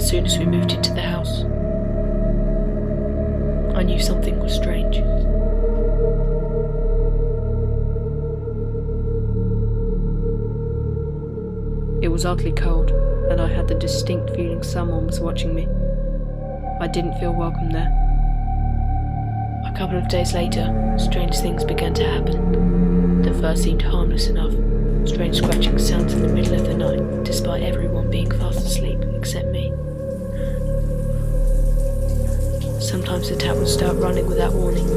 As soon as we moved into the house, I knew something was strange. It was oddly cold, and I had the distinct feeling someone was watching me. I didn't feel welcome there. A couple of days later, strange things began to happen. The first seemed harmless enough. Strange scratching sounds in the middle of the night, despite everyone being fast asleep except me. Sometimes the tap would start running without warning.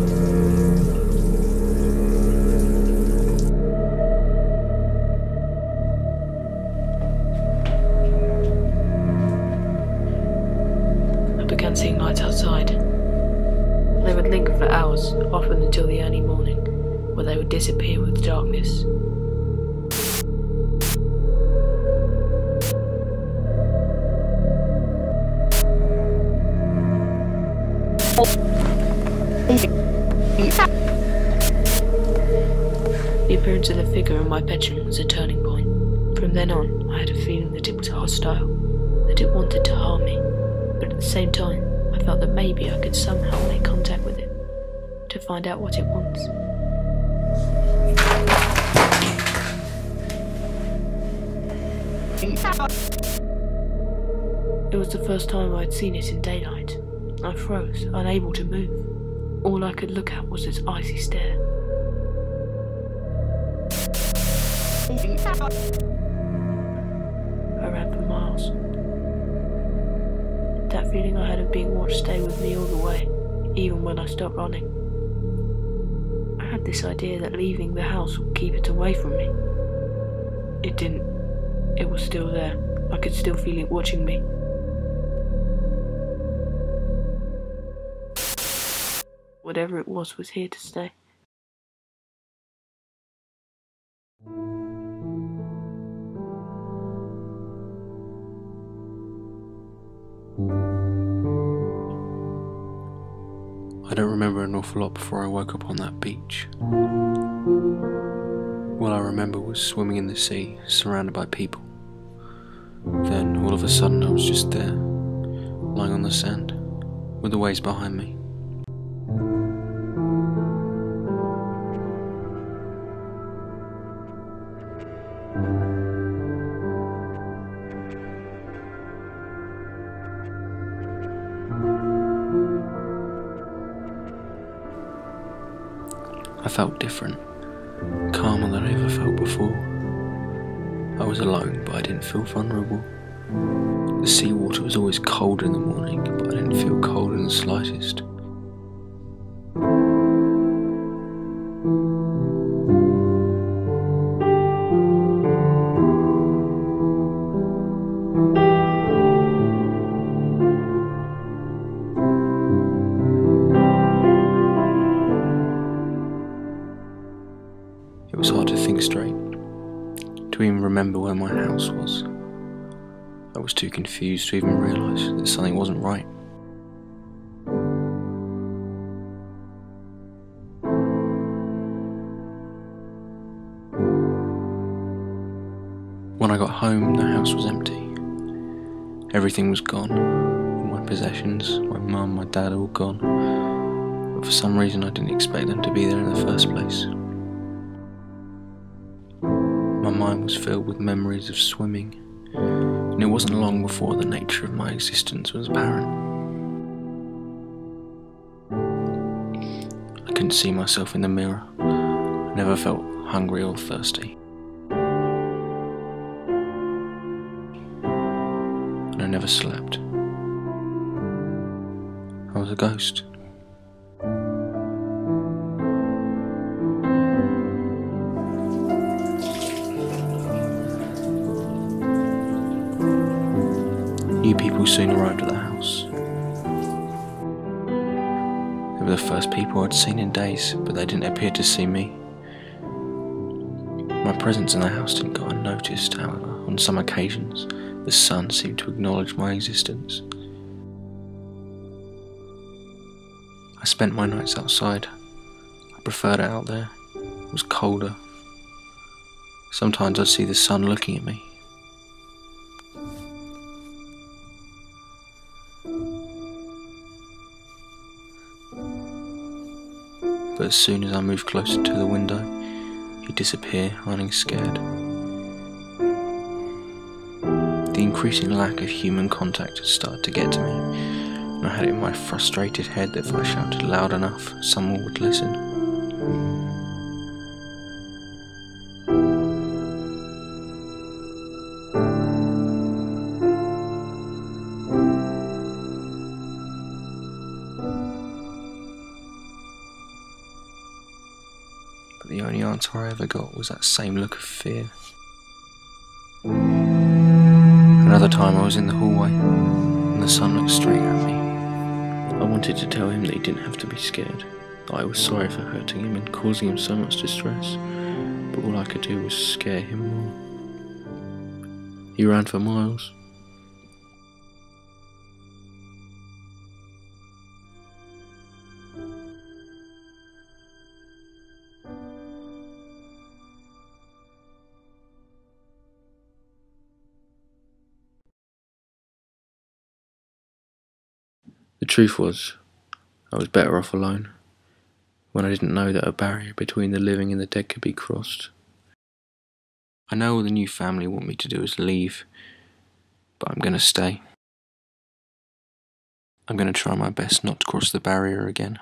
I began seeing lights outside. They would linger for hours, often until the early morning, where they would disappear with darkness. The appearance of the figure in my bedroom was a turning point. From then on, I had a feeling that it was hostile, that it wanted to harm me, but at the same time, I felt that maybe I could somehow make contact with it, to find out what it wants. It was the first time I had seen it in daylight. I froze, unable to move. All I could look at was its icy stare. I ran for miles. That feeling I had of being watched stayed with me all the way, even when I stopped running. I had this idea that leaving the house would keep it away from me. It didn't. It was still there. I could still feel it watching me. Whatever it was here to stay. I don't remember an awful lot before I woke up on that beach. All I remember was swimming in the sea, surrounded by people. Then, all of a sudden, I was just there, lying on the sand, with the waves behind me. I felt different, calmer than I ever felt before. I was alone, but I didn't feel vulnerable. The seawater was always cold in the morning, but I didn't feel cold in the slightest. It was hard to think straight, to even remember where my house was. I was too confused to even realise that something wasn't right. When I got home, the house was empty. Everything was gone. All my possessions, my mum, my dad, all gone. But for some reason I didn't expect them to be there in the first place. My mind was filled with memories of swimming, and it wasn't long before the nature of my existence was apparent. I couldn't see myself in the mirror. I never felt hungry or thirsty. And I never slept. I was a ghost. New people soon arrived at the house. They were the first people I'd seen in days, but they didn't appear to see me. My presence in the house didn't go unnoticed, however. On some occasions, the sun seemed to acknowledge my existence. I spent my nights outside. I preferred it out there. It was colder. Sometimes I'd see the sun looking at me. but as soon as I moved closer to the window, he'd disappear, running scared. The increasing lack of human contact had started to get to me, and I had it in my frustrated head that if I shouted loud enough, someone would listen. But the only answer I ever got was that same look of fear. Another time I was in the hallway, and the sun looked straight at me. I wanted to tell him that he didn't have to be scared, that I was sorry for hurting him and causing him so much distress, but all I could do was scare him more. He ran for miles. The truth was, I was better off alone, when I didn't know that a barrier between the living and the dead could be crossed. I know all the new family want me to do is leave, but I'm going to stay. I'm going to try my best not to cross the barrier again.